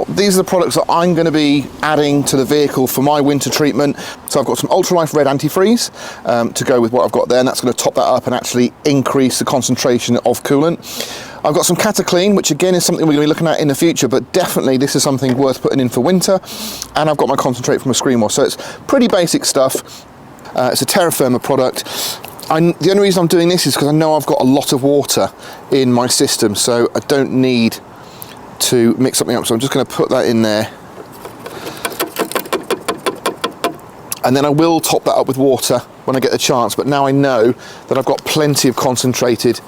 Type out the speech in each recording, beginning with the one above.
These are the products that I'm going to be adding to the vehicle for my winter treatment. So I've got some ultralife red antifreeze to go with what I've got there, and that's going to top that up and actually increase the concentration of coolant. I've got some Cataclean, which again is something we're going to be looking at in the future, but definitely this is something worth putting in for winter. And I've got my concentrate from a screen wash, so it's pretty basic stuff. It's a terra firma product. The only reason I'm doing this is because I know I've got a lot of water in my system, so I don't need to mix something up. So I'm just going to put that in there. And then I will top that up with water when I get the chance, but now I know that I've got plenty of concentrated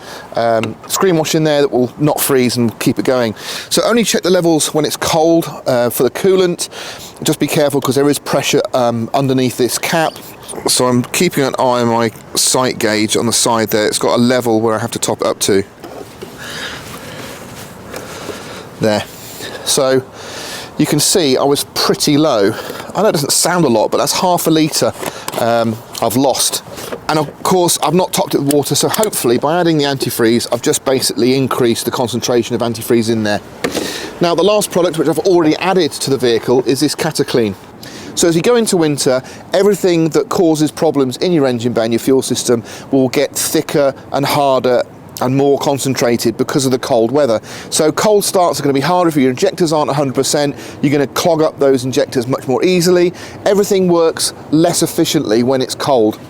screen wash in there that will not freeze and keep it going. So only check the levels when it's cold for the coolant. Just be careful because there is pressure underneath this cap. So I'm keeping an eye on my sight gauge on the side there. It's got a level where I have to top it up to. There. So you can see I was pretty low. I know it doesn't sound a lot, but that's half a litre I've lost. And of course, I've not topped it with water, so hopefully by adding the antifreeze, I've just basically increased the concentration of antifreeze in there. Now, the last product, which I've already added to the vehicle, is this Cataclean. So as you go into winter, everything that causes problems in your engine bay and your fuel system will get thicker and harder and more concentrated because of the cold weather. So cold starts are going to be harder if your injectors aren't 100%. You're going to clog up those injectors much more easily. Everything works less efficiently when it's cold.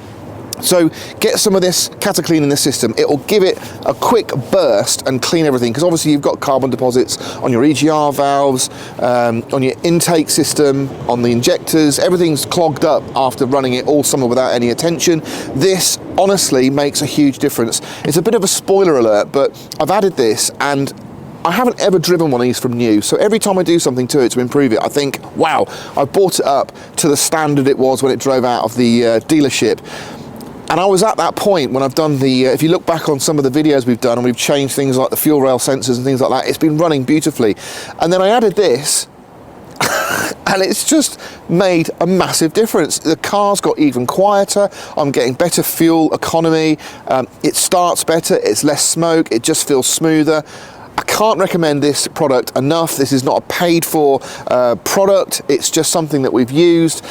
So get some of this Cataclean in the system. It will give it a quick burst and clean everything, because obviously you've got carbon deposits on your EGR valves, on your intake system, on the injectors. Everything's clogged up after running it all summer without any attention. This honestly makes a huge difference. It's a bit of a spoiler alert, but I've added this and I haven't ever driven one of these from new, so every time I do something to it to improve it, I think, wow, I brought it up to the standard it was when it drove out of the dealership. And I was at that point when I've done the, if you look back on some of the videos we've done and we've changed things like the fuel rail sensors and things like that, it's been running beautifully. And then I added this and it's just made a massive difference. The car's got even quieter, I'm getting better fuel economy, it starts better, it's less smoke, it just feels smoother. I can't recommend this product enough. This is not a paid for product. It's just something that we've used